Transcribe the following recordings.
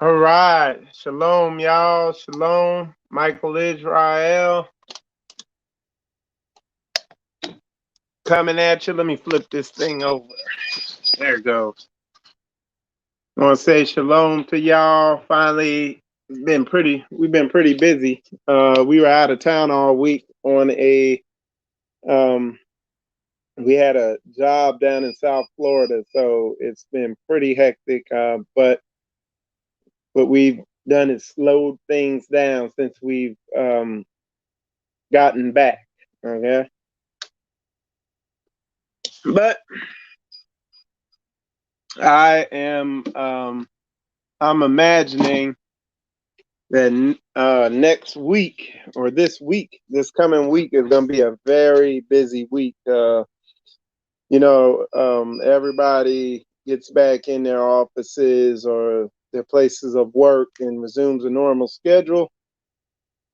All right. Shalom, y'all. Shalom. Michael Israel coming at you. Let me flip this thing over. There it goes. I want to say shalom to y'all. Finally, we've been pretty busy. We were out of town all week on um, we had a job down in South Florida, so it's been pretty hectic. But what we've done is slowed things down since we've gotten back. Okay. But I am I'm imagining that next week or this coming week is going to be a very busy week. Everybody gets back in their offices or their places of work and resumes a normal schedule.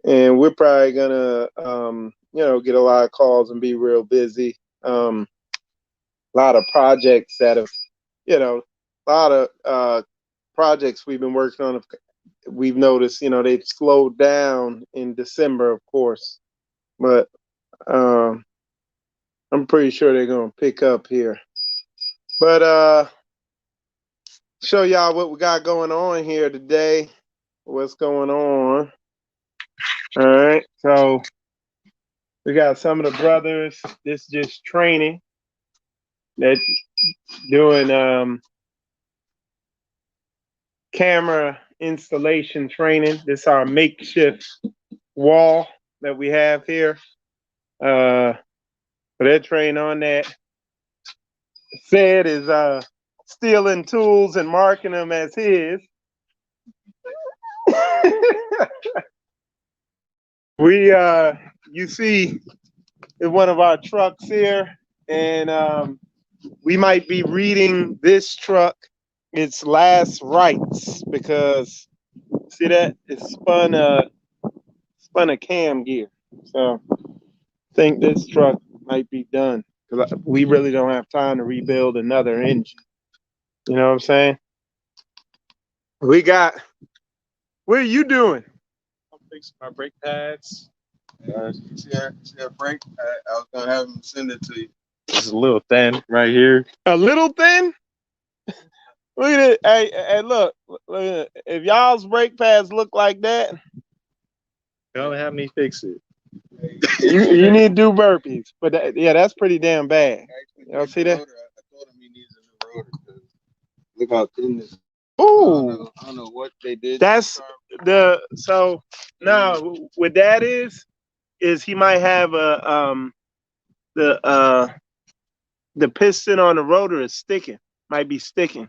And we're probably gonna, get a lot of calls and be real busy. A lot of projects that have, a lot of projects we've been working on. We've noticed, they've slowed down in December, of course, but um, I'm pretty sure they're gonna pick up here. But show y'all what we got going on here today. What's going on? All right, so we got some of the brothers. This just training. That doing camera installation training. This is our makeshift wall that we have here. But they're trained on that. Said is stealing tools and marking them as his. We you see in one of our trucks here, and we might be reading this truck its last rites because see that it spun a cam gear. So I think this truck might be done because we really don't have time to rebuild another engine. You know what I'm saying? We got. What are you doing? I'm fixing my brake pads. See our brake pad? I was gonna have him send it to you. It's a little thin right here. A little thin? Look at it. Hey, look. If y'all's brake pads look like that, Don't have me fix it. you need to do burpees. But that's pretty damn bad. Y'all see that? I told him he needs a new rotor. Look how thin this. Ooh, I don't know what they did. that's so now what that is he might have the uh the piston on the rotor is sticking. Might be sticking.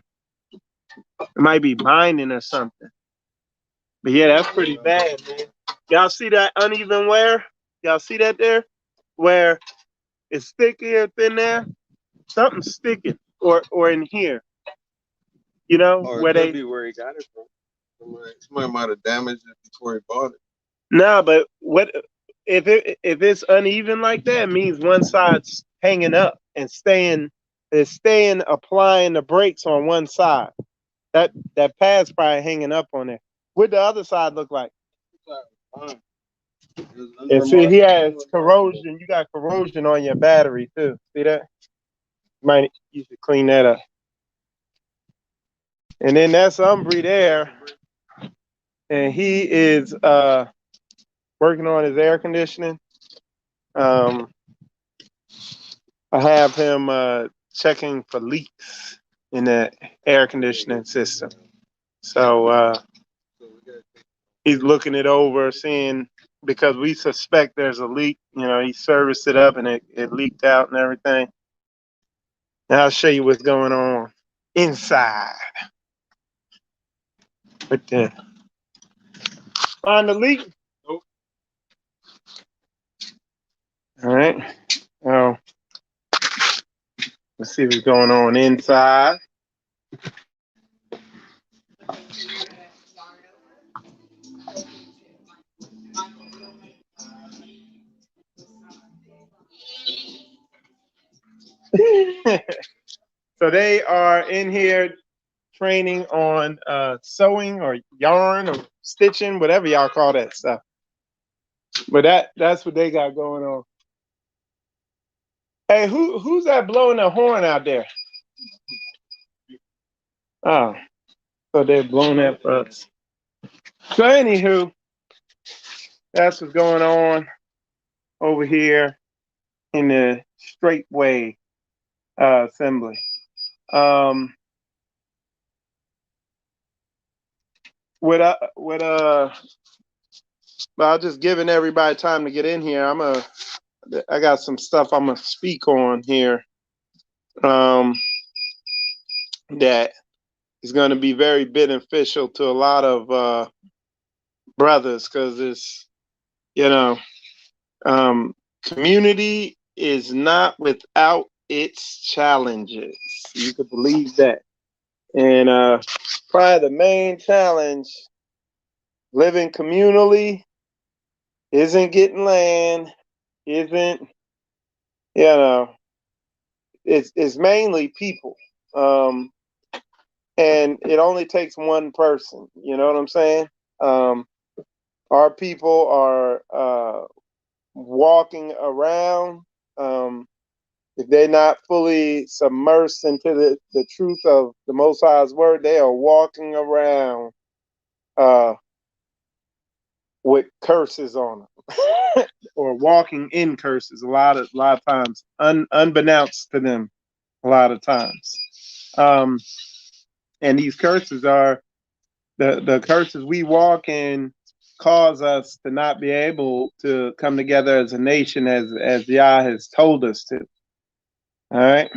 It might be binding or something. But yeah, that's pretty bad, man. Y'all see that uneven wear? Y'all see that there? Where it's sticky up in there? Something's sticking. Or in here. You know, or where it could they be where he got it from. Somebody might have damaged it before he bought it. nah, but what if it's uneven like that, it means one side's hanging up and staying applying the brakes on one side. That pad's probably hanging up on there. What the other side look like? And see, he has corrosion. You got corrosion on your battery too. See that? You should clean that up. And then that's Umbry there, and he is working on his air conditioning. Um, I have him checking for leaks in the air conditioning system. So he's looking it over, seeing because we suspect there's a leak. You know, he serviced it up and it leaked out and everything. And I'll show you what's going on inside. But then find the leak. Nope. All right. Oh, let's see what's going on inside. So they are in here training on sewing or yarn or stitching, whatever y'all call that stuff. But that's what they got going on. Hey, who's that blowing the horn out there? Oh, so they're blowing that for us. So anywho, that's what's going on over here in the Straightway Assembly. Um, with well, just giving everybody time to get in here. I got some stuff I'm gonna speak on here. Um, that is going to be very beneficial to a lot of brothers because it's, you know, community is not without its challenges. You could believe that. And probably the main challenge living communally isn't getting land, isn't, you know, it's mainly people. Um, and it only takes one person, you know what I'm saying? Um, our people are walking around. If they're not fully submersed into the truth of the Most High's word, they are walking around uh, with curses on them, or walking in curses. A lot of times, unbeknownst to them. A lot of times, um, and these curses are the curses we walk in cause us to not be able to come together as a nation as Yah has told us to. All right.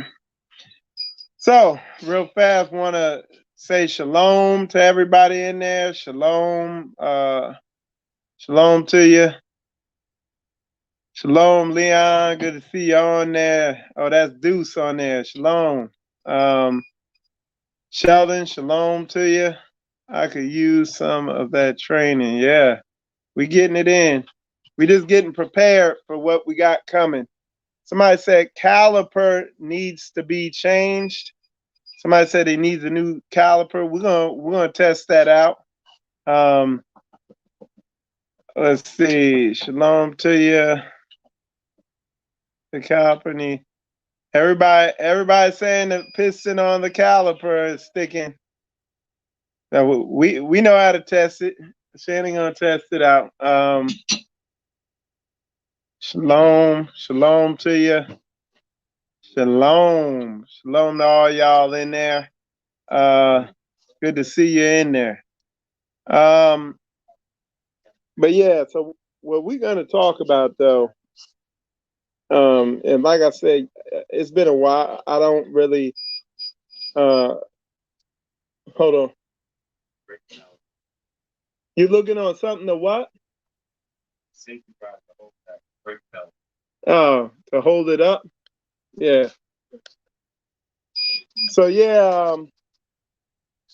So real fast, want to say shalom to everybody in there. Shalom, shalom to you. Shalom, Leon. Good to see you on there. Oh, that's Deuce on there. Shalom. Um, Sheldon, shalom to you. I could use some of that training. Yeah. We getting it in. We just getting prepared for what we got coming. Somebody said caliper needs to be changed. Somebody said he needs a new caliper. We're gonna test that out. Um, let's see. Shalom to you. The caliper need. Everybody saying the piston on the caliper is sticking. Now we know how to test it. Shannon gonna test it out. Shalom to you. Shalom to all y'all in there. Good to see you in there. But yeah, so what we're gonna talk about though, and like I said, it's been a while. I don't really. Uh, hold on. You looking on something to what? Oh, to hold it up. Yeah. So yeah,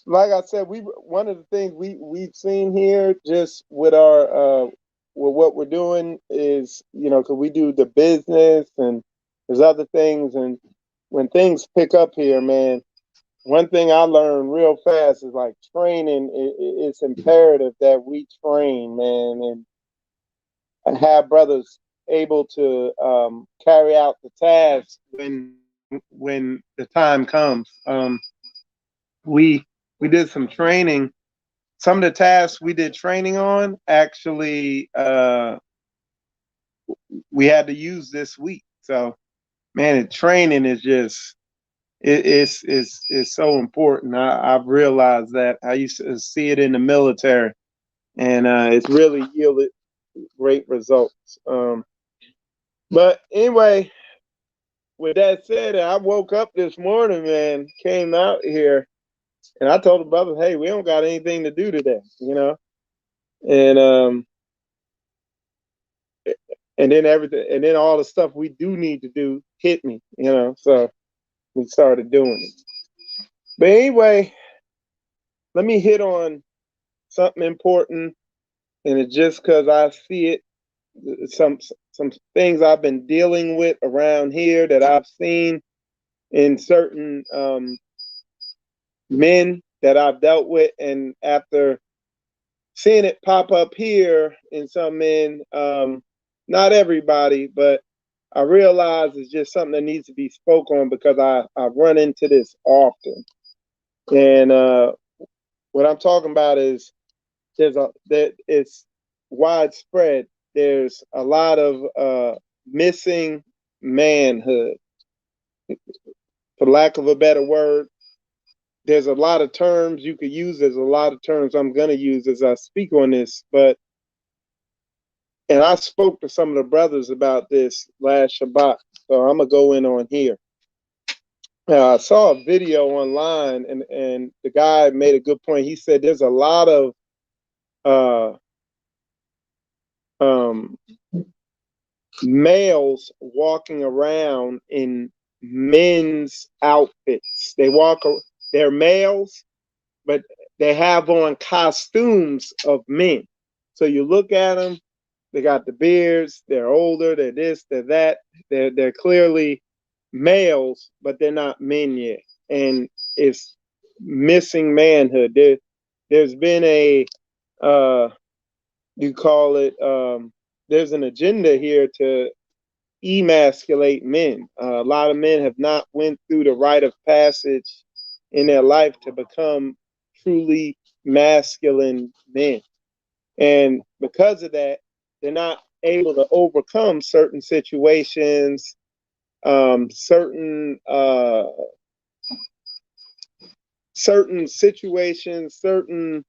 like I said, we one of the things we've seen here just with our with what we're doing is, you know, because we do the business and there's other things, and when things pick up here, man, one thing I learned real fast is like training. It's imperative that we train, man, and have brothers able to carry out the task when the time comes. We did some training. Some of the tasks we did training on actually we had to use this week. So man, training is just it's so important. I've realized that. I used to see it in the military, and it's really yielded great results. But anyway, with that said, I woke up this morning, man, came out here, and I told the brothers, "Hey, we don't got anything to do today," you know, and then everything, and then all the stuff we do need to do hit me, you know, so we started doing it. But anyway, let me hit on something important, and it's just because I see it, some some things I've been dealing with around here that I've seen in certain men that I've dealt with, and after seeing it pop up here in some men, not everybody, but I realize it's just something that needs to be spoke on because I run into this often. And what I'm talking about is that it's widespread. There's a lot of missing manhood, for lack of a better word. There's a lot of terms you could use. There's a lot of terms I'm going to use as I speak on this. And I spoke to some of the brothers about this last Shabbat. So I'm going to go in on here. I saw a video online, and the guy made a good point. He said there's a lot of uh, um, males walking around in men's outfits. They're males, but they have on costumes of men. So you look at them, they got the beards, they're older, they're this, they're that. They're clearly males, but they're not men yet. And it's missing manhood. There's been a you call it there's an agenda here to emasculate men. A lot of men have not went through the rite of passage in their life to become truly masculine men. And because of that, they're not able to overcome certain situations, certain situations, certain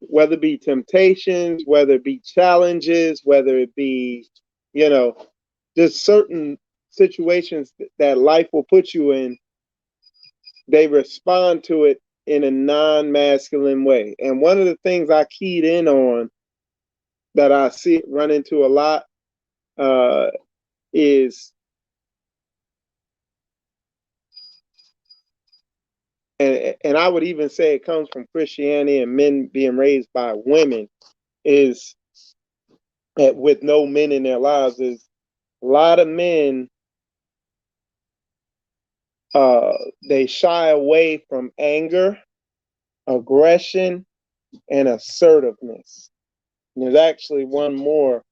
whether it be temptations, whether it be challenges, whether it be, you know, just certain situations that life will put you in, they respond to it in a non-masculine way. And one of the things I keyed in on that I see run into a lot uh, is, and I would even say it comes from Christianity and men being raised by women, is with no men in their lives, is a lot of men they shy away from anger, aggression, and assertiveness. And there's actually one more,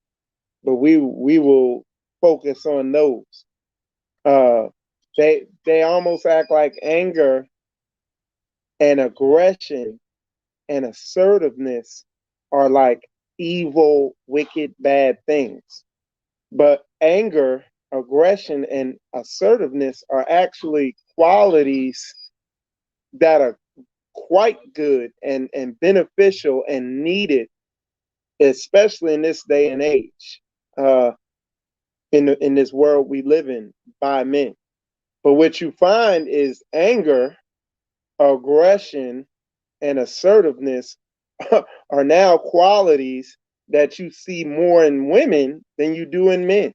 but we will focus on those. Uh, they almost act like anger and aggression and assertiveness are like evil, wicked, bad things. But anger, aggression, and assertiveness are actually qualities that are quite good and beneficial and needed, especially in this day and age, in this world we live in by men. But what you find is anger, aggression, and assertiveness are now qualities that you see more in women than you do in men.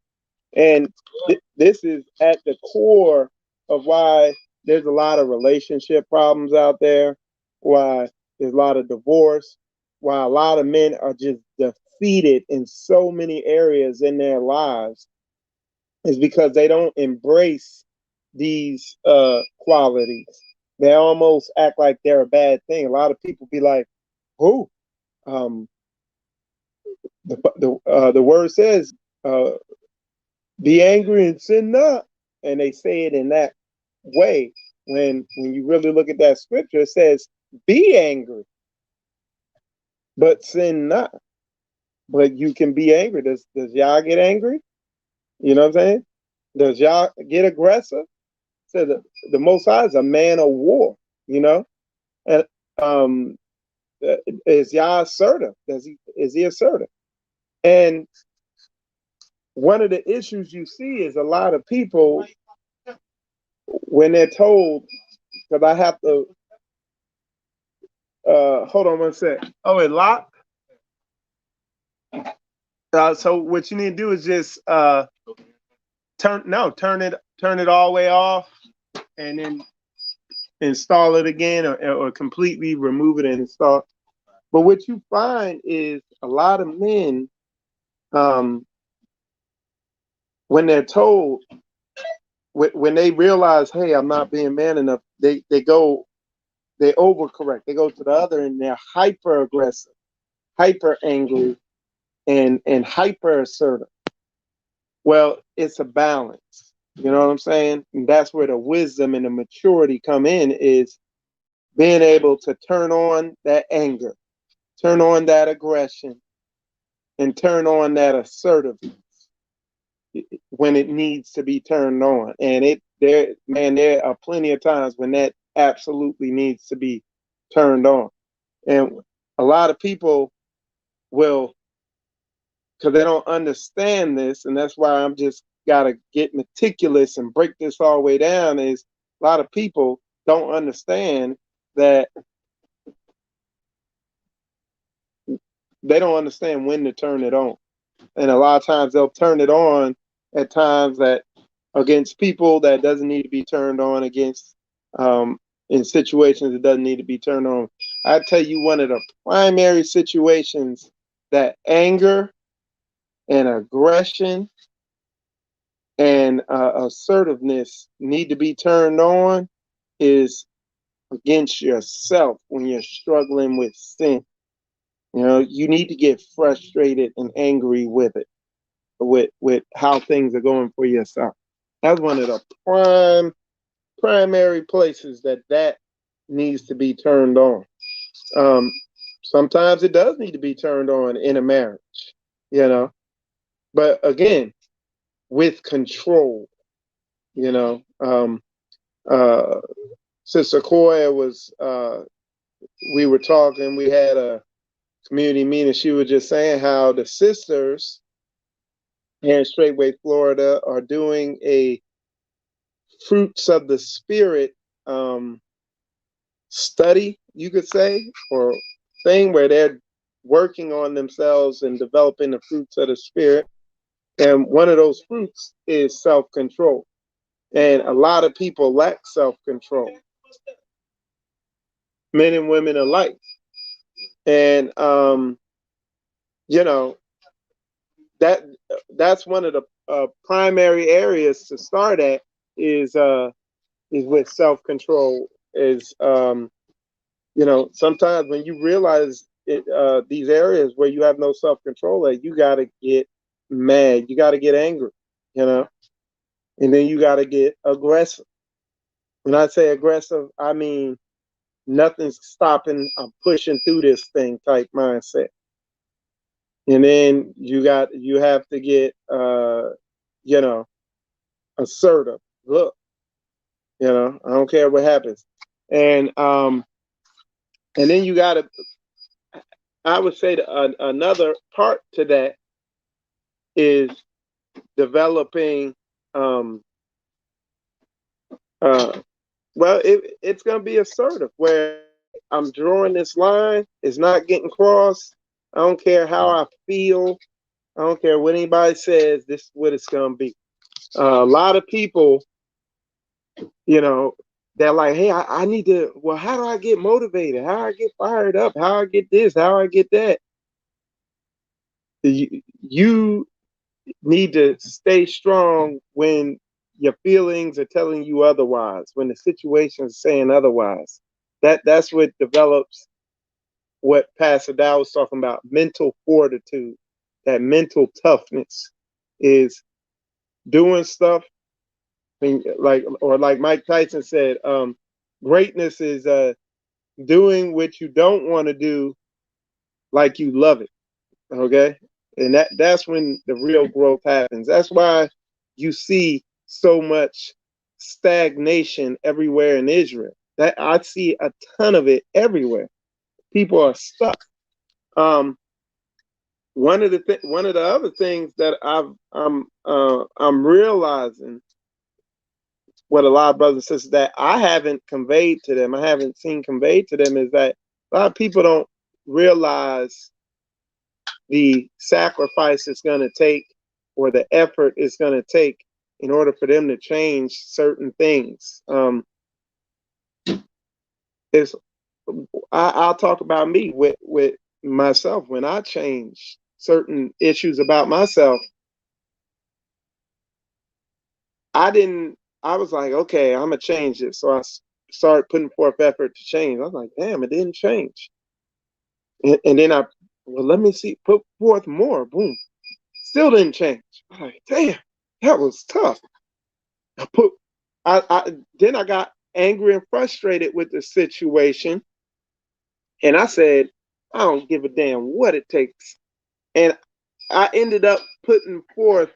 And this is at the core of why there's a lot of relationship problems out there, why there's a lot of divorce, why a lot of men are just defeated in so many areas in their lives, is because they don't embrace these qualities. They almost act like they're a bad thing. A lot of people be like, "Oh, um, the word says, uh, be angry and sin not," and they say it in that way. When you really look at that scripture, it says, "Be angry, but sin not." But you can be angry. Does y'all get angry? You know what I'm saying? Does y'all get aggressive? So the Most High is a man of war. You know, and um, is Yah assertive? Is he assertive? And one of the issues you see is a lot of people when they're told, because I have to hold on one sec. Oh, it locked. So what you need to do is just turn it all the way off, and then install it again, or completely remove it and install. But what you find is a lot of men, um, when they're told, when they realize, hey, I'm not being man enough, they go they overcorrect. They go to the other and they're hyper aggressive, hyper angry, and hyper assertive. Well, it's a balance. You know what I'm saying? And that's where the wisdom and the maturity come in, is being able to turn on that anger, turn on that aggression, and turn on that assertiveness when it needs to be turned on. And there are plenty of times when that absolutely needs to be turned on. And a lot of people will, because they don't understand this, and that's why I'm just gotta get meticulous and break this all the way down, is a lot of people don't understand that they don't understand when to turn it on. And a lot of times they'll turn it on at times that against people that doesn't need to be turned on against, in situations that doesn't need to be turned on. I tell you, one of the primary situations that anger and aggression and assertiveness need to be turned on is against yourself when you're struggling with sin. You know, you need to get frustrated and angry with it, with how things are going for yourself. That's one of the primary places that needs to be turned on. Um, Sometimes it does need to be turned on in a marriage, you know, but again, with control, you know. Uh, Sister Koya was, we were talking, we had a community meeting. She was just saying how the sisters here in Straightway, Florida, are doing a fruits of the spirit, um, study, you could say, or thing where they're working on themselves and developing the fruits of the spirit. And one of those fruits is self control. And a lot of people lack self control, men and women alike. And you know, that that's one of the primary areas to start at, is with self control. Is You know, sometimes when you realize it, these areas where you have no self control, that you got to get mad, you got to get angry, you know, and then you got to get aggressive. When I say aggressive, I mean nothing's stopping, I'm pushing through this thing type mindset. And then you have to get, you know, assertive. Look, you know, I don't care what happens. And and then you got to, I would say another part to that is developing, um, uh, well, it's going to be assertive where, hey, I'm drawing this line, it's not getting crossed. I don't care how I feel, I don't care what anybody says, this is what it's going to be. A lot of people, you know, they're like, hey, I need to, well, how do I get motivated? How I get fired up? How I get this? How I get that? You need to stay strong when your feelings are telling you otherwise, when the situation is saying otherwise. That's what develops what Pastor Dow was talking about, mental fortitude, that mental toughness is doing stuff. Like Mike Tyson said, greatness is doing what you don't want to do like you love it. Okay. And that's when the real growth happens. That's why you see so much stagnation everywhere in Israel. That I see a ton of it everywhere. People are stuck. Um, one of the other things that I'm realizing, what a lot of brothers and sisters that I haven't conveyed to them, I haven't seen conveyed to them, is that a lot of people don't realize the sacrifice it's going to take, or the effort it's going to take, in order for them to change certain things. It's I'll talk about me with myself. When I changed certain issues about myself, I didn't. I was like, okay, I'm gonna change it. So I started putting forth effort to change. I was like, damn, it didn't change. And then well, let me see, put forth more. Boom, still didn't change. I'm like, damn, that was tough. I put, then I got angry and frustrated with the situation, and I said, I don't give a damn what it takes. And I ended up putting forth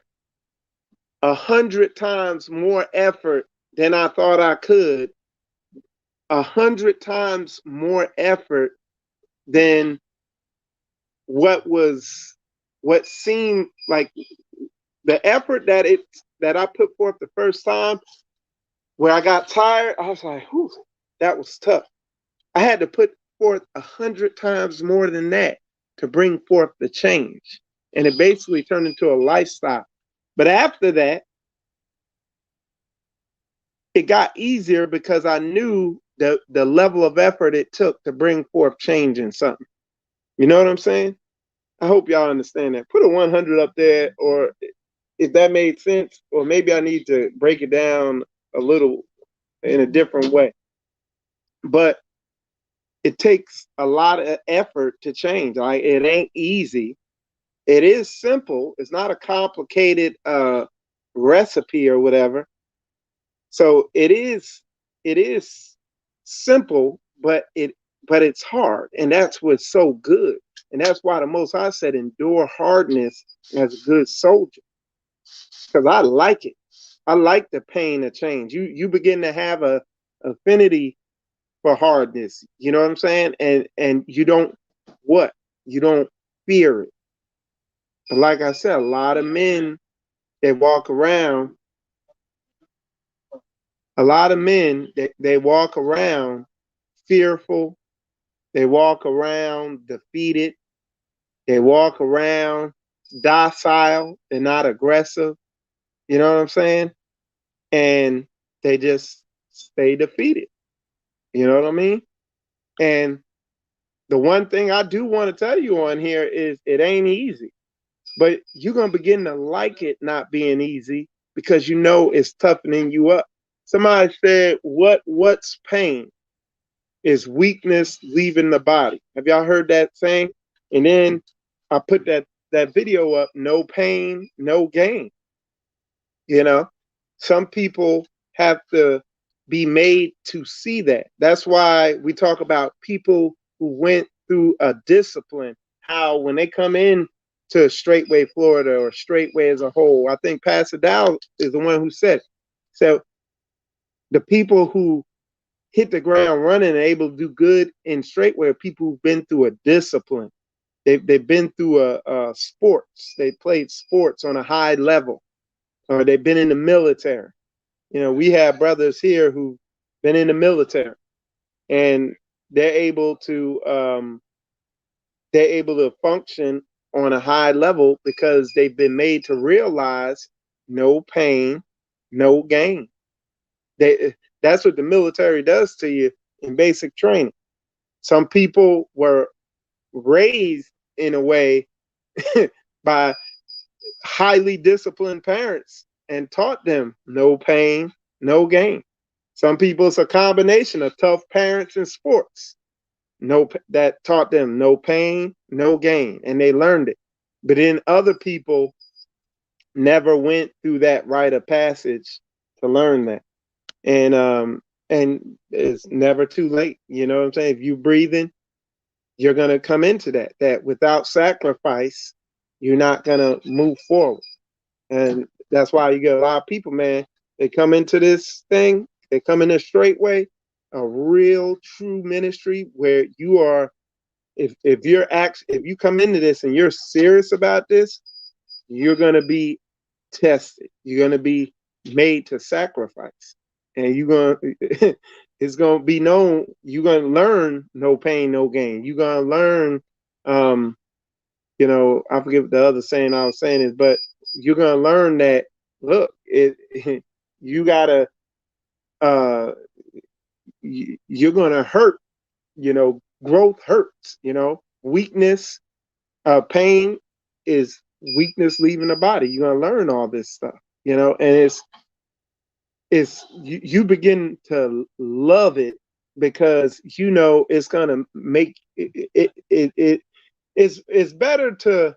100 times more effort than I thought I could, 100 times more effort than what seemed like the effort that I put forth the first time. Where I got tired, I was like, whew, that was tough. I had to put forth 100 times more than that to bring forth the change. And it basically turned into a lifestyle. But after that, it got easier because I knew the level of effort it took to bring forth change in something. You know what I'm saying? I hope y'all understand that. Put a 100 up there, or if that made sense, or maybe I need to break it down a little in a different way. But it takes a lot of effort to change. Like, it ain't easy. It is simple. It's not a complicated recipe or whatever. So it is simple, but it's hard, and that's what's so good. And that's why the Most High said, endure hardness as a good soldier, because I like it. I like the pain of change. You begin to have a affinity for hardness. You know what I'm saying? And you don't what? You don't fear it. But like I said, a lot of men, they walk around, they walk around fearful, they walk around defeated, they walk around docile, they're not aggressive. You know what I'm saying? And they just stay defeated. You know what I mean? And the one thing I do want to tell you on here is it ain't easy, but you're going to begin to like it not being easy because you know it's toughening you up. Somebody said, what's pain? Is weakness leaving the body. Have y'all heard that saying? And then I put that video up, no pain, no gain. You know, some people have to be made to see that. That's why we talk about people who went through a discipline, how when they come in to Straightway Florida or Straightway as a whole, I think Pastor Dow is the one who said, so the people who hit the ground running and able to do good in Straightway are people who've been through a discipline. They've been through a sports. They played sports on a high level, or they've been in the military. You know, we have brothers here who've been in the military, and they're able to function on a high level because they've been made to realize no pain, no gain. That's what the military does to you in basic training. Some people were raised in a way by highly disciplined parents and taught them no pain, no gain. Some people, it's a combination of tough parents and sports. No, that taught them no pain, no gain, and they learned it. But then other people never went through that rite of passage to learn that. And it's never too late. You know what I'm saying? If you're breathing, you're gonna come into that without sacrifice, you're not gonna move forward. And that's why you get a lot of people, man, they come into this thing, they come in a straight way, a real true ministry where you are, if you come into this and you're serious about this, you're gonna be tested. You're gonna be made to sacrifice. And you're gonna it's gonna be known, you're gonna learn no pain, no gain. You're gonna learn I forget what the other saying I was saying is, but you're gonna learn that look, you gotta uh you're gonna hurt, growth hurts, weakness, pain is weakness leaving the body. You're gonna learn all this stuff, and it's you begin to love it because you know it's gonna make it's better to.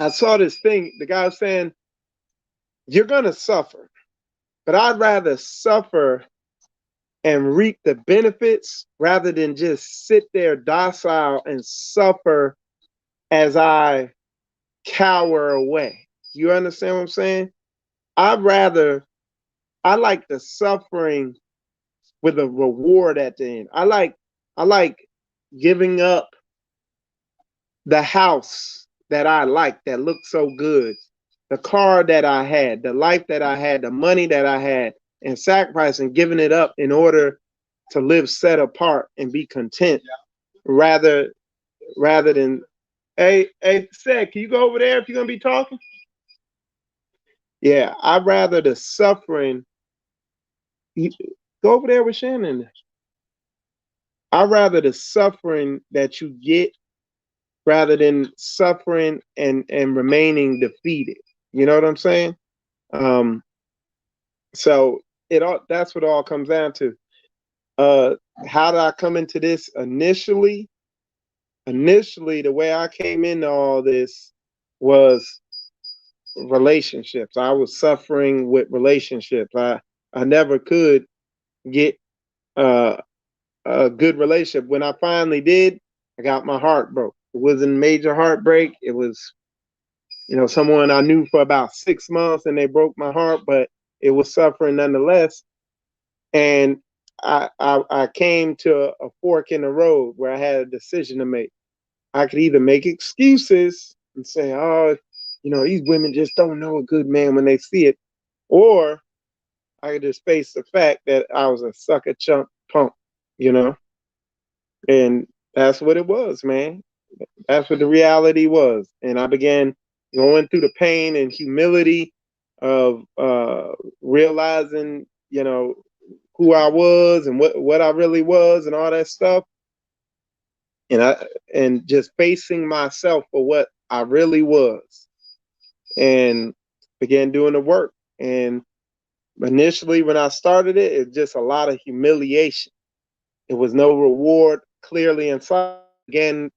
I saw this thing. The guy was saying you're gonna suffer, but I'd rather suffer and reap the benefits rather than just sit there docile and suffer as I cower away. You understand what I'm saying? I'd rather, I like the suffering with a reward at the end. I like giving up the house that I like that looked so good, the car that I had, the life that I had, the money that I had, and sacrificing, giving it up in order to live set apart and be content rather rather than hey Seth, can you go over there if you're gonna be talking? Yeah, I'd rather the suffering go over there with Shannon. I'd rather the suffering that you get rather than suffering and remaining defeated. You know what I'm saying? Um, so it all that's what it all comes down to. Uh, how did I come into this initially? Initially, the way I came into all this was relationships. I was suffering with relationships. I never could get uh, a good relationship. When I finally did, I got my heart broke. It wasn't major heartbreak. It was, someone I knew for about 6 months and they broke my heart, but it was suffering nonetheless. And I came to a fork in the road where I had a decision to make. I could either make excuses and say, oh, these women just don't know a good man when they see it, or I could just face the fact that I was a sucker chump punk, you know, and that's what it was, man. That's what the reality was. And I began going through the pain and humility of realizing, who I was and what I really was and all that stuff. And just facing myself for what I really was and began doing the work. And initially when I started it, it was just a lot of humiliation. It was no reward clearly inside. Again,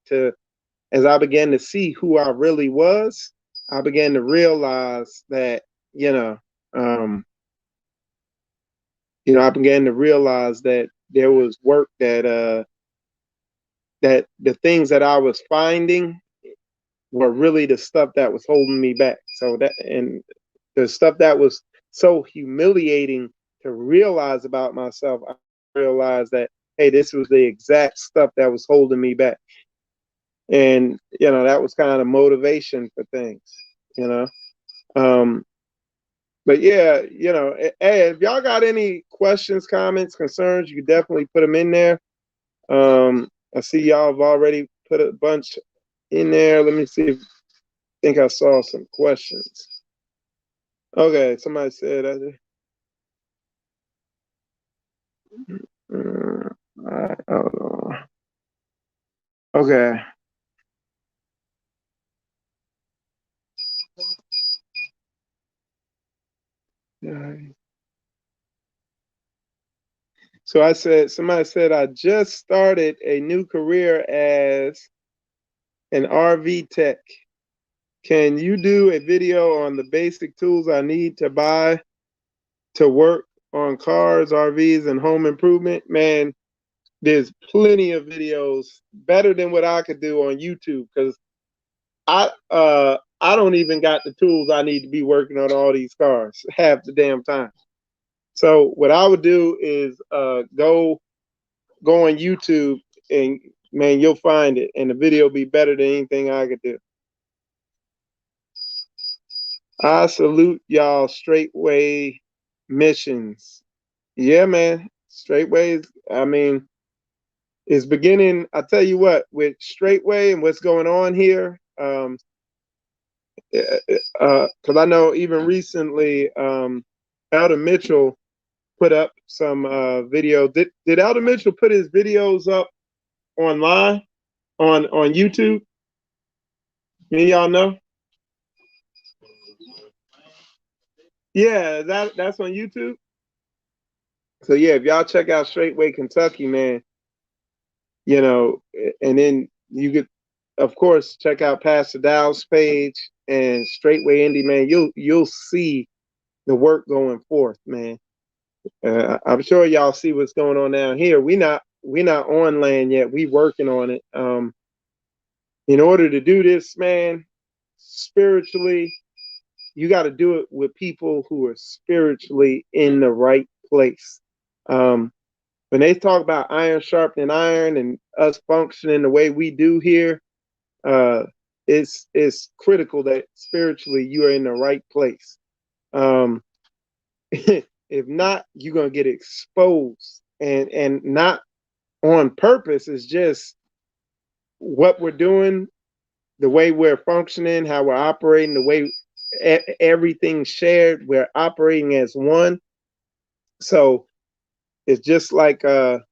as I began to see who I really was, I began to realize that, um, I began to realize that there was work that the things that I was finding were really the stuff that was holding me back. So that and the stuff that was so humiliating to realize about myself, I realized that hey, this was the exact stuff that was holding me back. And that was kind of motivation for things, you know. Um, but yeah, hey, if y'all got any questions, comments, concerns, you can definitely put them in there. I see y'all have already put a bunch in there. Let me see if I think I saw some questions. Okay, somebody said I don't know. Okay. So somebody said, I just started a new career as an RV tech. Can you do a video on the basic tools I need to buy to work on cars, RVs, and home improvement? Man, there's plenty of videos better than what I could do on YouTube because I don't even got the tools I need to be working on all these cars half the damn time. So what I would do is go on YouTube and man, you'll find it, and the video will be better than anything I could do. I salute y'all straightway missions. Yeah, man, straightways. I mean, it's beginning. I tell you what, with straightway and what's going on here. Because I know even recently, Elder Mitchell put up some video. Did Elder Mitchell put his videos up online on YouTube? Any of y'all know? Yeah, that's on YouTube. So yeah, if y'all check out Straightway Kentucky, man, you know, and then you could, of course, check out Pastor Dow's page and Straightway Indie, man. You'll see the work going forth, man. I'm sure y'all see what's going on down here. We not on land yet. We working on it. In order to do this, man, spiritually, you got to do it with people who are spiritually in the right place. Um, when they talk about iron sharpening iron and us functioning the way we do here, uh, it's critical that spiritually you are in the right place. Um, if not, you're gonna get exposed, and not on purpose. It's just what we're doing, the way we're functioning, how we're operating, the way everything's shared. We're operating as one. So it's just like that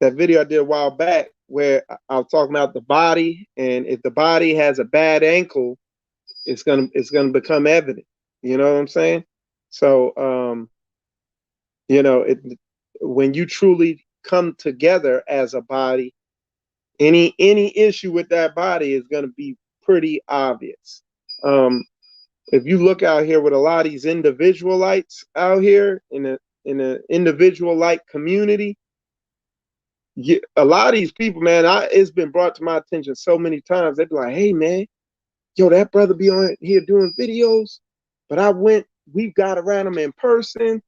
video I did a while back where I was talking about the body, and if the body has a bad ankle, it's gonna become evident. You know what I'm saying? So you know, when you truly come together as a body, any issue with that body is gonna be pretty obvious. Um, if you look out here with a lot of these individualites out here in a individual like community, a lot of these people, man, it's been brought to my attention so many times. They'd be like, "Hey, man, yo, that brother be on here doing videos, but we got around him in person,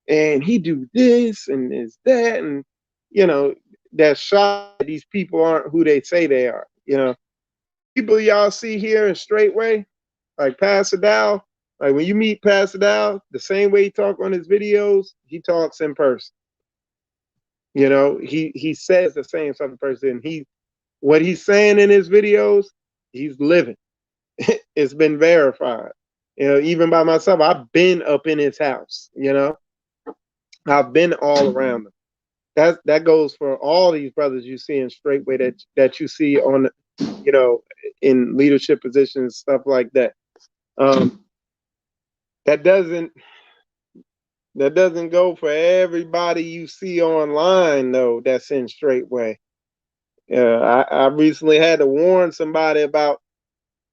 and he do this and is that, and you know, that's shy. These people aren't who they say they are. You know, the people y'all see here in Straightway, like Pastor Dow, like when you meet Pastor Dow, the same way he talk on his videos, he talks in person. You know, he says the same stuff in person. What he's saying in his videos, he's living. It's been verified. You know, even by myself, I've been up in his house. You know, I've been all around him. That goes for all these brothers you see in Straightway that you see on, you know, in leadership positions, stuff like that. Um, that doesn't that doesn't go for everybody you see online though. That's in Straightway. I recently had to warn somebody about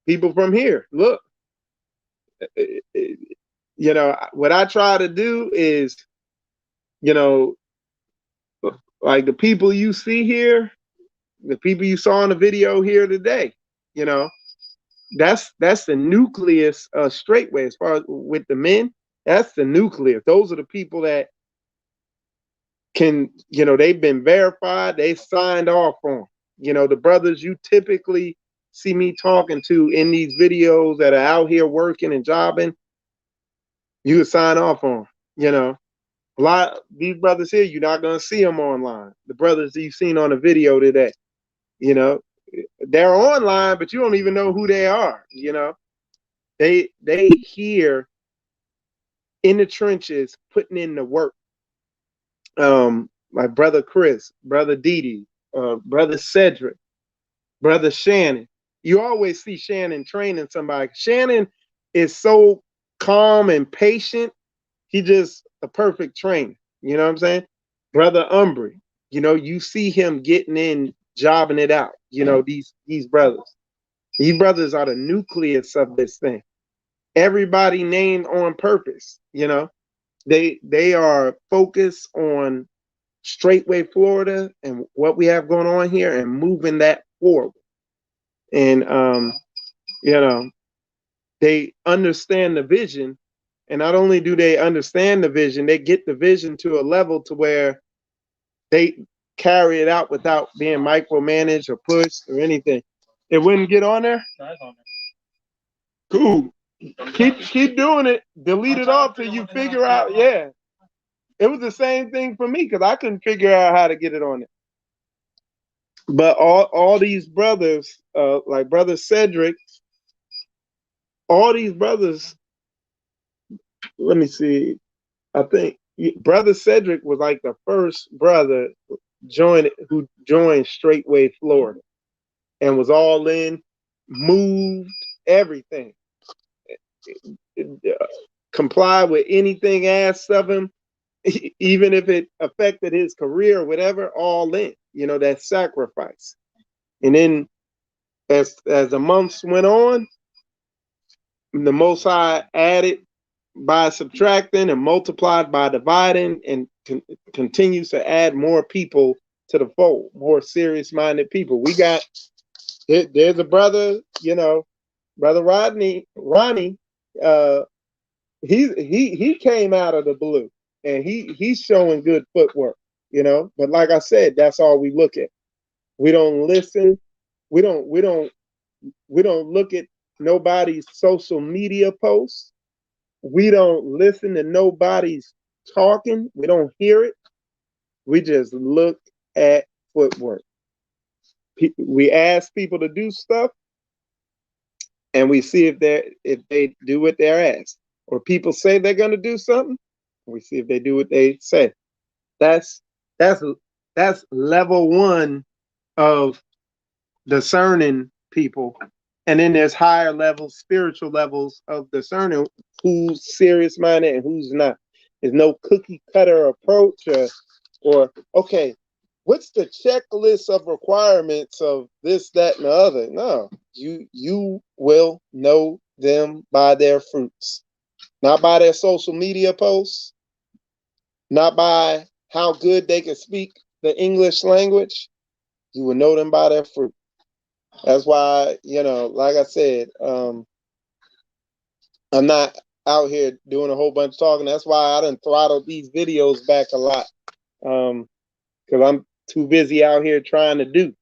people from here. Look, you know, what I try to do is, you know, like the people you see here, the people you saw in the video here today, you know, that's the nucleus of Straightway. As far as with the men, that's the nucleus. Those are the people that can, you know, they've been verified, they signed off on. You know, the brothers you typically see me talking to in these videos that are out here working and jobbing, you can sign off on. You know, a lot these brothers here, you're not gonna see them online. The brothers that you've seen on the video today, you know, they're online, but you don't even know who they are. You know, they here in the trenches putting in the work. My brother Chris, brother Didi, brother Cedric, brother Shannon. You always see Shannon training somebody. Shannon is so calm and patient. He just a perfect trainer. You know what I'm saying? Brother Umbry, you know, you see him getting in, jobbing it out. You know, these brothers. These brothers are the nucleus of this thing. Everybody named on purpose. You know, they are focused on Straightway Florida and what we have going on here and moving that forward. And you know, they understand the vision, and not only do they understand the vision, they get the vision to a level to where they carry it out without being micromanaged or pushed or anything. It wouldn't get on there. Cool. Keep doing it. Delete it off till you figure out. Yeah, it was the same thing for me because I couldn't figure out how to get it on it. But all these brothers, like brother Cedric, all these brothers. Let me see. I think brother Cedric was like the first brother who joined Straightway Florida and was all in, moved everything, complied with anything asked of him. even if it affected his career or whatever, all in, that sacrifice. And then as the months went on, the Most High added by subtracting and multiplied by dividing, and continues to add more people to the fold, more serious minded people. We got, there's a brother, brother Ronnie, uh, he came out of the blue, and he's showing good footwork, But like I said, that's all we look at. We don't listen. We don't look at nobody's social media posts. We don't listen to nobody's talking. We don't hear it. We just look at footwork. We ask people to do stuff, and we see if they do what they're asked. Or people say they're going to do something, we see if they do what they say. That's that's that's level one of discerning people. And then there's higher levels, spiritual levels of discerning who's serious minded and who's not. There's no cookie cutter approach, or okay, what's the checklist of requirements of this, that, and the other? No, you will know them by their fruits, not by their social media posts, not by how good they can speak the English language. You will know them by their fruit. That's why, like I said, I'm not out here doing a whole bunch of talking. That's why I done throttled these videos back a lot. Because I'm too busy out here trying to do,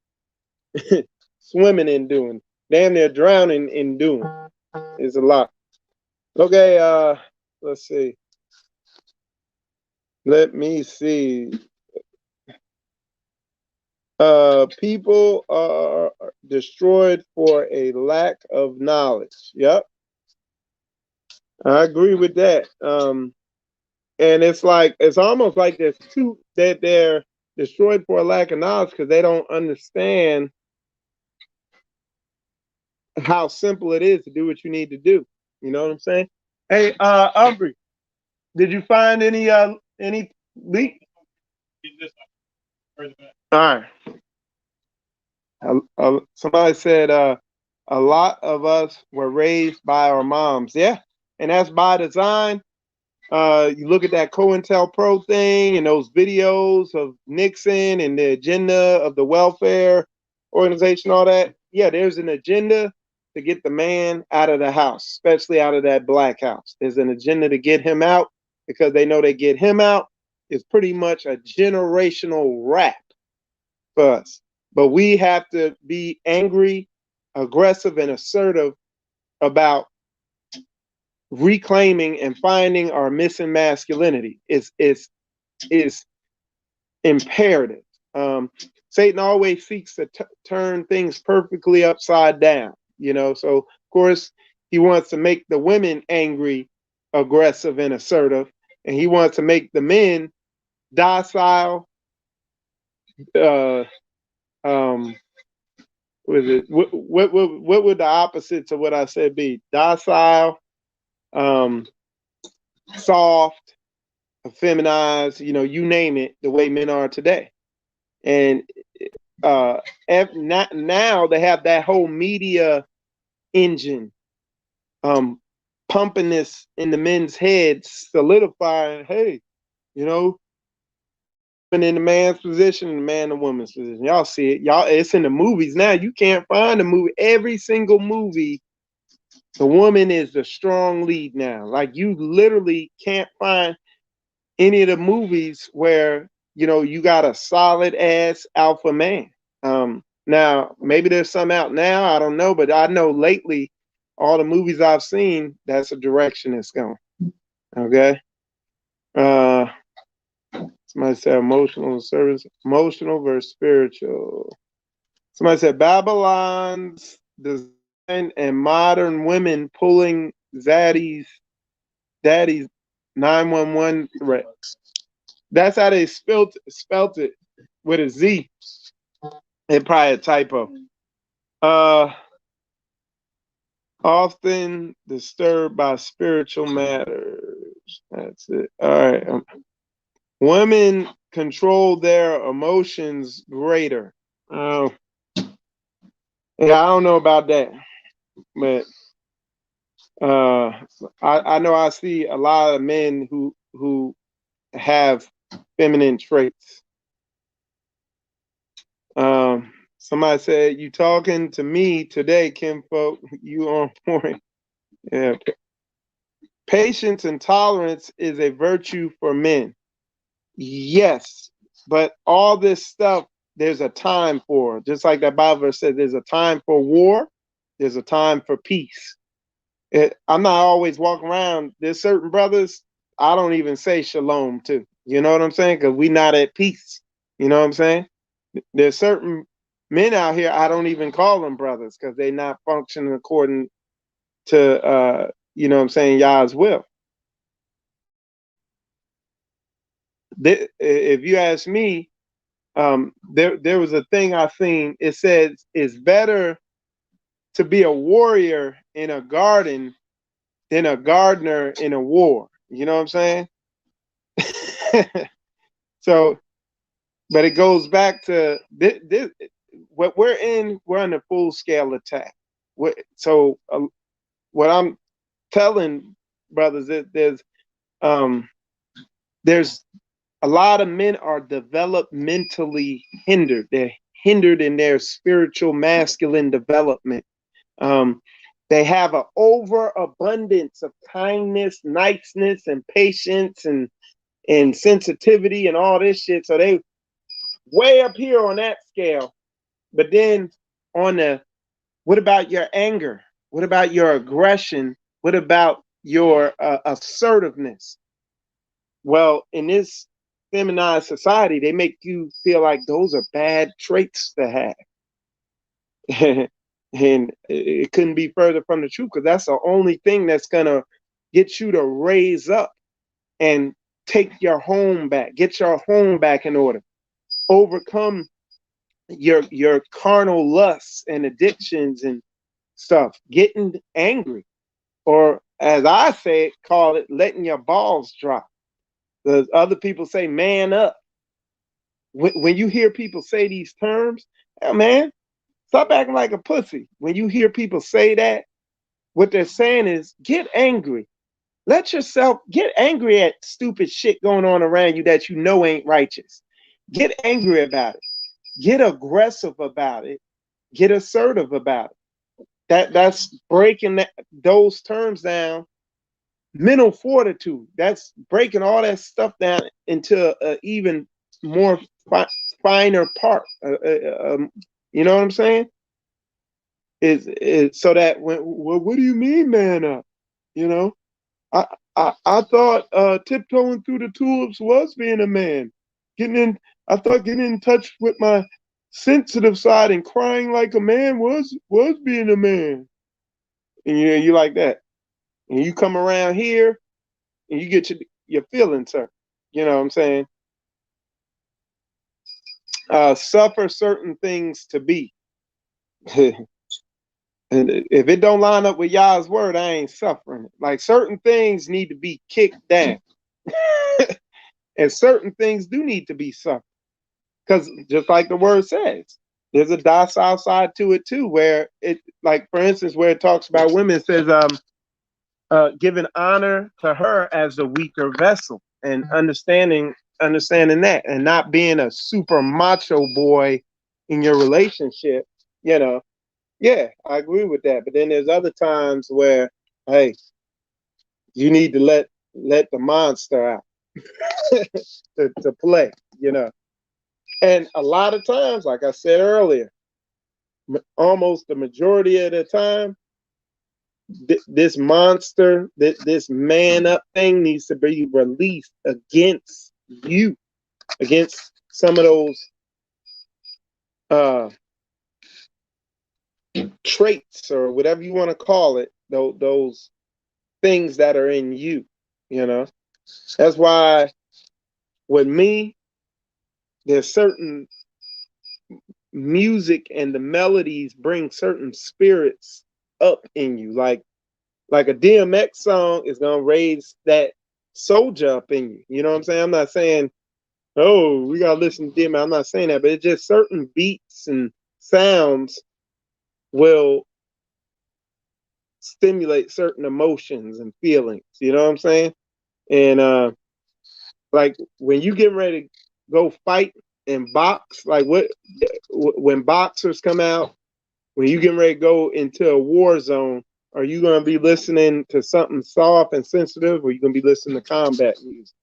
swimming and doing, damn near drowning in doing. It's a lot. Okay, let's see. Let me see. People are destroyed for a lack of knowledge. Yep, I agree with that. And it's almost like there's two, that they're destroyed for a lack of knowledge because they don't understand how simple it is to do what you need to do. You know what I'm saying? Hey, Aubrey, did you find any leak? All right. Somebody said a lot of us were raised by our moms. Yeah, and that's by design. You look at that COINTELPRO thing and those videos of Nixon and the agenda of the welfare organization, all that. Yeah, there's an agenda to get the man out of the house, especially out of that black house. There's an agenda to get him out because they know they get him out is pretty much a generational wrap for us. But we have to be angry, aggressive, and assertive about reclaiming and finding our missing masculinity. Is imperative. Satan always seeks to turn things perfectly upside down. So of course he wants to make the women angry, aggressive, and assertive, and he wants to make the men docile. Uh, um, what is it? What would the opposites of what I said be? Docile, um, soft, feminized, you name it, the way men are today. And now they have that whole media engine pumping this in the men's heads, solidifying, hey, you know, woman in the man's position and the man in the woman's position. Y'all see it. Y'all, it's in the movies now. You can't find a movie. Every single movie, the woman is the strong lead now. Like you literally can't find any of the movies where you got a solid ass alpha man. Now maybe there's some out now, I don't know, but I know lately all the movies I've seen, that's a direction it's going. Okay. uh Somebody said emotional service, emotional versus spiritual. Somebody said Babylon's design and modern women pulling daddy's 911 threat. That's how they spelt it with a Z. It probably a typo. Uh, Often disturbed by spiritual matters. That's it. All right. Women control their emotions greater. Yeah, I don't know about that, but uh, I know I see a lot of men who have feminine traits. Somebody said, "You talking to me today, Kinfolk? You on point?" Yeah. Patience and tolerance is a virtue for men. Yes, but all this stuff there's a time for. Just like that Bible verse says, there's a time for war, there's a time for peace. I'm not always walking around. There's certain brothers I don't even say shalom to. You know what I'm saying? Because we not at peace. You know what I'm saying? There's certain men out here I don't even call them brothers because they're not functioning according to you know what I'm saying, Yah's will. If you ask me, there was a thing I seen. It says it's better to be a warrior in a garden than a gardener in a war. You know what I'm saying? So, but it goes back to this, what we're in. We're in a full scale attack. So, what I'm telling brothers is um, there's a lot of men are developmentally hindered. They're hindered in their spiritual masculine development. Um, they have an overabundance of kindness, niceness, and patience, and sensitivity, and all this shit. So they way up here on that scale. But then on the, what about your anger? What about your aggression? What about your assertiveness? Well, in this feminized society, they make you feel like those are bad traits to have. And it couldn't be further from the truth, because that's the only thing that's going to get you to raise up and take your home back, get your home back in order, overcome your carnal lusts and addictions and stuff, getting angry, or as I say it, call it letting your balls drop. The other people say man up. When you hear people say these terms, oh, man, stop acting like a pussy. When you hear people say that, what they're saying is get angry. Let yourself get angry at stupid shit going on around you that you know ain't righteous. Get angry about it. Get aggressive about it. Get assertive about it. That's breaking those terms down. Mental fortitude. That's breaking all that stuff down into a even more finer part. You know what I'm saying? Is so that when, well, what do you mean, man up? You know, I I thought tiptoeing through the tulips was being a man. Getting in, I thought getting in touch with my sensitive side and crying like a man was being a man. And you like that, and you come around here and you get your feelings hurt. You know what I'm saying? Suffer certain things to be. And if it don't line up with Yah's word, I ain't suffering it. Like certain things need to be kicked down. And certain things do need to be suffered. Because just like the word says, there's a docile side to it too, where it, like for instance, where it talks about women, it says giving honor to her as a weaker vessel, and understanding that, and not being a super macho boy in your relationship, you know. Yeah, I agree with that. But then there's other times where, hey, you need to let the monster out to play, you know. And a lot of times, like I said earlier, almost the majority of the time, this monster, this man up thing needs to be released against you, against some of those uh, traits or whatever you want to call it, those things that are in you, you know. That's why with me, there's certain music and the melodies bring certain spirits up in you. Like a DMX song is gonna raise that soldier up in you. You know what I'm saying? I'm not saying Oh, we gotta listen to them. I'm not saying that, but it's just certain beats and sounds will stimulate certain emotions and feelings. You know what I'm saying? And like when you get ready to go fight and box, like when boxers come out, when you getting ready to go into a war zone, are you gonna be listening to something soft and sensitive, or are you gonna be listening to combat music,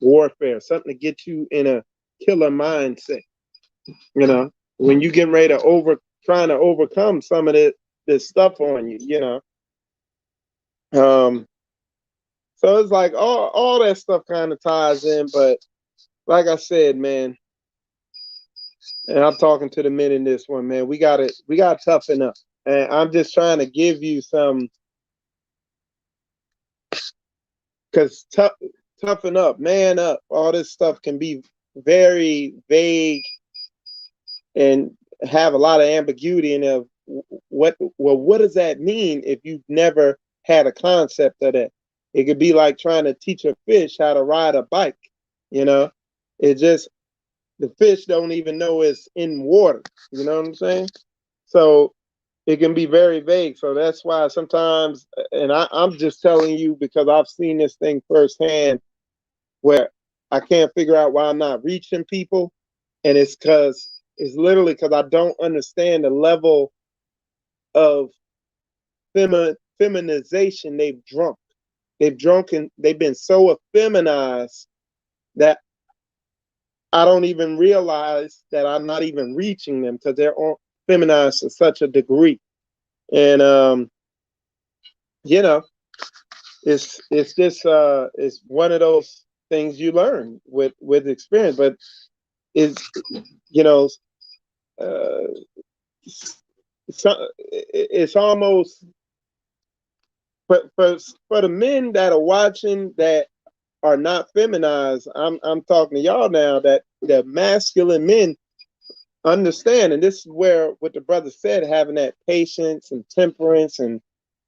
warfare, something to get you in a killer mindset? You know, when you getting ready to trying to overcome some of this stuff on you, you know. Um, so it's like all that stuff kind of ties in, but like I said, man, and I'm talking to the men in this one, man, we got to toughen up. And I'm just trying to give you some, because toughen up, man up, all this stuff can be very vague and have a lot of ambiguity in it. What does that mean if you've never had a concept of that? It could be like trying to teach a fish how to ride a bike. You know, it just the fish don't even know it's in water. You know what I'm saying? So it can be very vague. So that's why sometimes, and I'm just telling you because I've seen this thing firsthand, where I can't figure out why I'm not reaching people, and it's literally because I don't understand the level of feminization they've drunk. They've been so effeminized that I don't even realize that I'm not even reaching them because they're feminized to such a degree. And you know, it's just it's one of those things you learn with experience, but it's you know uh, it's almost for the men that are watching that are not feminized. I'm talking to y'all now that the masculine men understand, and this is where what the brother said, having that patience and temperance and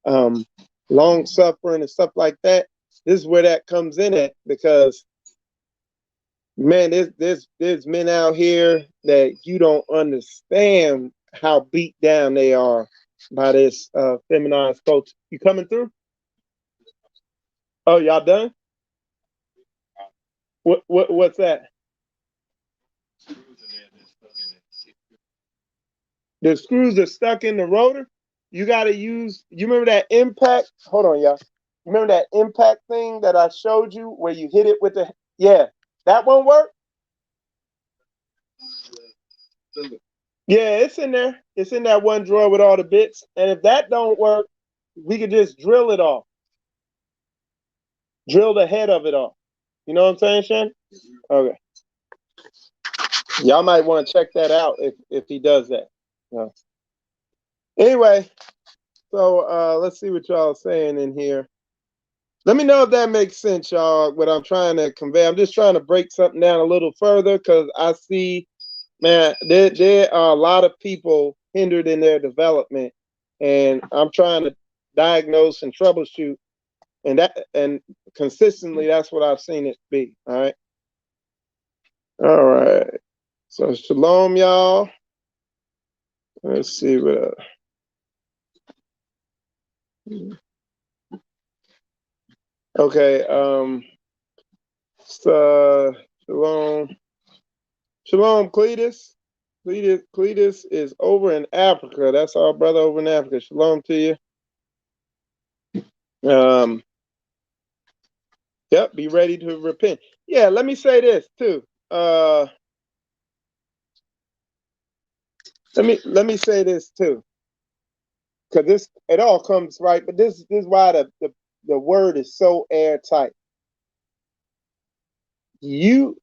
um, long suffering and stuff like that. This is where that comes in at, because man, there's men out here that you don't understand how beat down they are by this feminized culture. You coming through? Oh, y'all done? What's that? The screws are stuck in the rotor. You got to use. You remember that impact? Hold on, y'all. Remember that impact thing that I showed you where you hit it with the? Yeah, that won't work. Yeah, it's in there. It's in that one drawer with all the bits. And if that don't work, we could just drill it off. Drill the head of it off. You know what I'm saying, Shen? Okay. Y'all might want to check that out if he does that. Yeah. Anyway, so let's see what y'all are saying in here. Let me know if that makes sense, y'all, what I'm trying to convey. I'm just trying to break something down a little further because I see, man, there are a lot of people hindered in their development. And I'm trying to diagnose and troubleshoot. And consistently, that's what I've seen it be. All right. All right. So shalom, y'all. Let's see what. Okay. So shalom, shalom, Cletus. Cletus is over in Africa. That's our brother over in Africa. Shalom to you. Yep. Be ready to repent. Yeah. Let me say this too. Let me say this too, because this it all comes right. But this is why the word is so airtight. You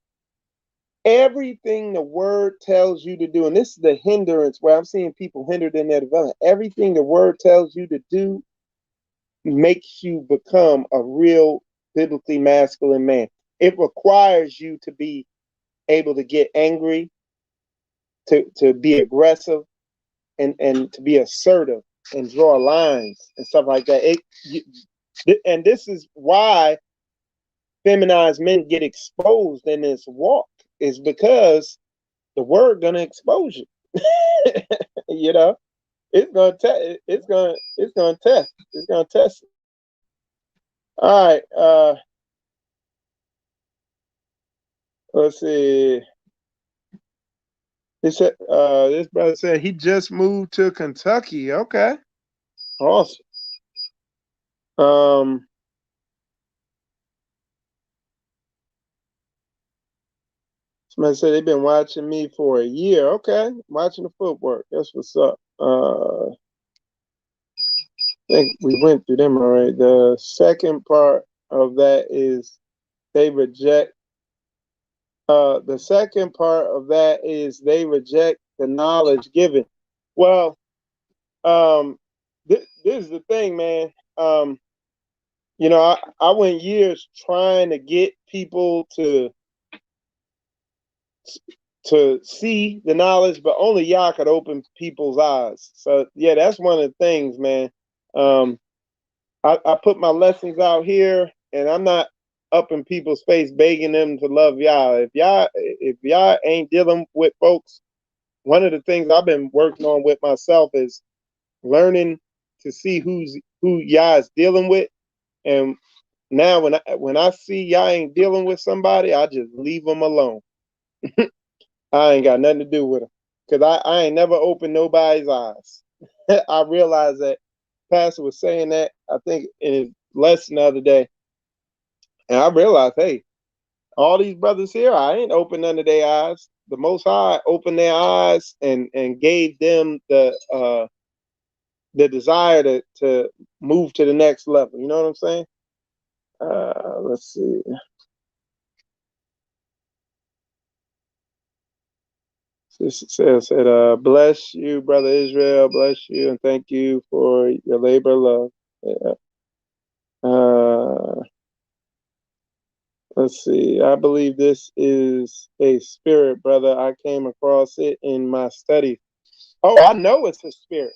Everything the word tells you to do, and this is the hindrance where I'm seeing people hindered in their development. Everything the word tells you to do makes you become a real biblically masculine man. It requires you to be able to get angry, to be aggressive, and to be assertive and draw lines and stuff like that. And this is why feminized men get exposed in this walk. is because the word gonna expose you. You know, it's gonna test. It's gonna test. It's gonna test it. All right. Let's see. He said, this brother said he just moved to Kentucky. Okay, awesome. Um, Somebody said they've been watching me for a year. Okay, watching the footwork. That's what's up. I think we went through them already. The second part of that is they reject. The second part of that is they reject the knowledge given. Well, this is the thing, man. I went years trying to get people to see the knowledge, but only Yah could open people's eyes. So yeah, that's one of the things, man. Um, I put my lessons out here, and I'm not up in people's face begging them to love Yah. If Yah ain't dealing with folks, one of the things I've been working on with myself is learning to see who Yah is dealing with. And now when I see Yah ain't dealing with somebody, I just leave them alone. I ain't got nothing to do with them because I ain't never opened nobody's eyes. I realized that Pastor was saying that, I think, in his lesson the other day, and I realized, hey, all these brothers here, I ain't opened none of their eyes. The Most High opened their eyes and gave them the desire to move to the next level. You know what I'm saying? Let's see. Sister said, bless you, brother Israel, bless you, and thank you for your labor of love. Yeah. Uh, let's see. I believe this is a spirit, brother. I came across it in my study. Oh, I know it's a spirit.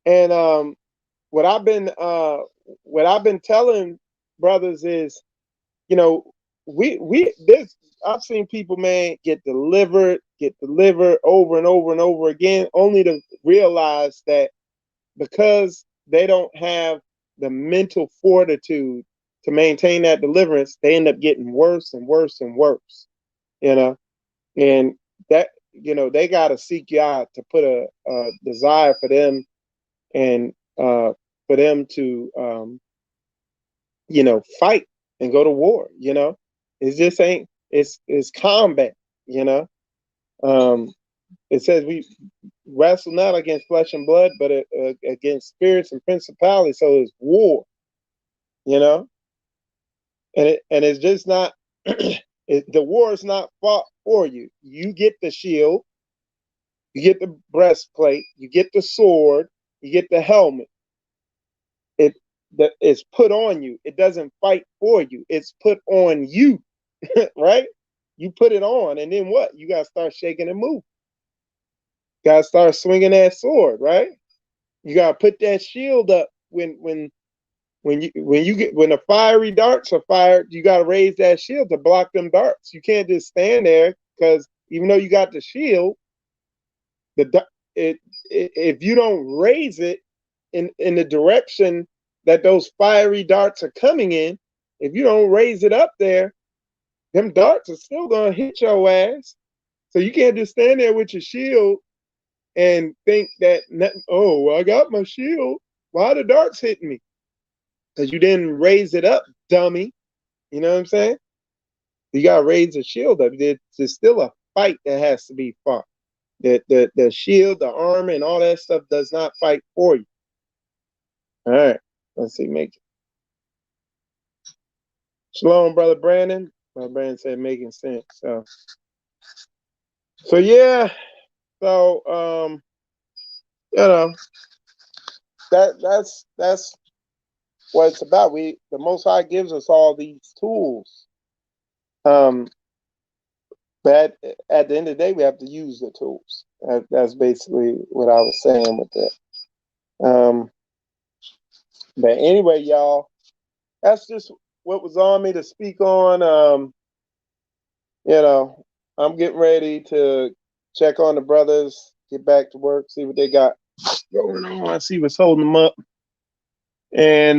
And what I've been uh, what I've been telling brothers is, you know, we this I've seen people, man, get delivered over and over and over again, only to realize that because they don't have the mental fortitude to maintain that deliverance, they end up getting worse and worse and worse. You know, and that they got to seek God to put a desire for them and for them to fight and go to war. It just ain't. It's combat. You know, um, it says we wrestle not against flesh and blood, but against spirits and principalities. So it's war. You know, and it's just not. The war is not fought for you. You get the shield, you get the breastplate, you get the sword, you get the helmet. It that is put on you. It doesn't fight for you. It's put on you, right? You put it on, and then what? You gotta start shaking and move. Gotta start swinging that sword, right? You gotta put that shield up when the fiery darts are fired. You gotta raise that shield to block them darts. You can't just stand there because even though you got the shield, the it, if you don't raise it in the direction that those fiery darts are coming in, if you don't raise it up there, them darts are still gonna hit your ass. So you can't just stand there with your shield and think that nothing. Oh, well, I got my shield. Why are the darts hitting me? Because you didn't raise it up, dummy. You know what I'm saying? You gotta raise the shield up. There's still a fight that has to be fought. The shield, the armor, and all that stuff does not fight for you. All right. Let's see. Make it. Shalom, brother Brandon. Brother Brandon said making sense. So yeah. So you know that's what it's about. The Most High gives us all these tools. Um, but at the end of the day, we have to use the tools. That's basically what I was saying with that. But anyway, y'all, that's just what was on me to speak on. You know, I'm getting ready to check on the brothers, get back to work, see what they got going on, see what's holding them up. And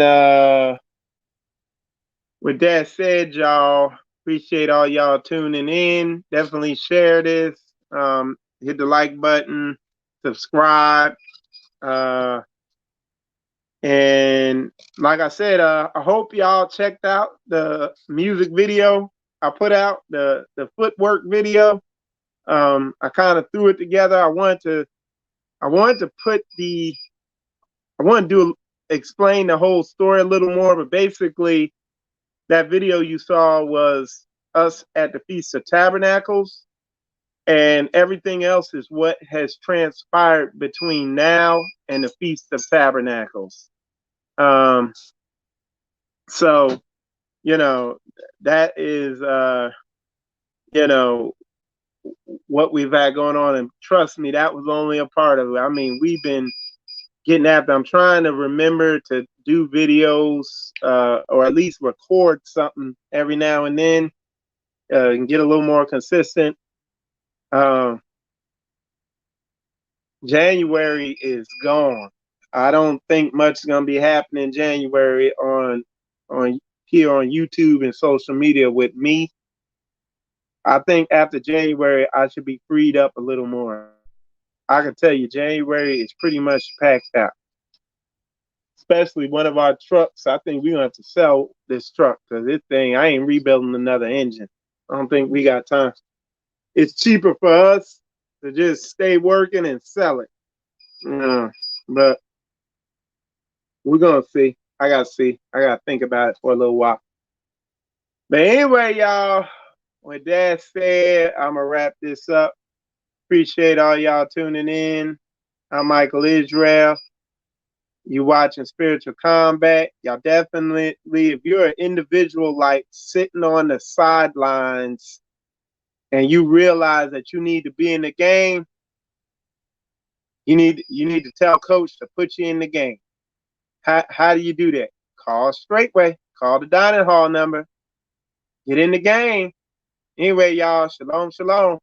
with that said, y'all, appreciate all y'all tuning in. Definitely share this. Hit the like button, subscribe. Uh, and like I said, I hope y'all checked out the music video I put out, the footwork video. I kind of threw it together. I wanted to put the I want to do explain the whole story a little more, but basically that video you saw was us at the Feast of Tabernacles, and everything else is what has transpired between now and the Feast of Tabernacles. Um, so you know that is you know what we've had going on, and trust me, that was only a part of it. I mean, we've been getting after. I'm trying to remember to do videos or at least record something every now and then and get a little more consistent. Um, January is gone. I don't think much is gonna be happening in January on here on YouTube and social media with me. I think after January I should be freed up a little more. I can tell you January is pretty much packed out. Especially one of our trucks. I think we're gonna have to sell this truck because this thing, I ain't rebuilding another engine. I don't think we got time. It's cheaper for us to just stay working and sell it. But we're gonna see. I gotta see. I gotta think about it for a little while. But anyway, y'all, with that said, I'm gonna wrap this up. Appreciate all y'all tuning in. I'm Michael Israel. You watching Spiritual Combat. Y'all definitely, if you're an individual like sitting on the sidelines and you realize that you need to be in the game, you need to tell coach to put you in the game. How do you do that? Call Straightway. Call the dining hall number. Get in the game. Anyway, y'all, shalom, shalom.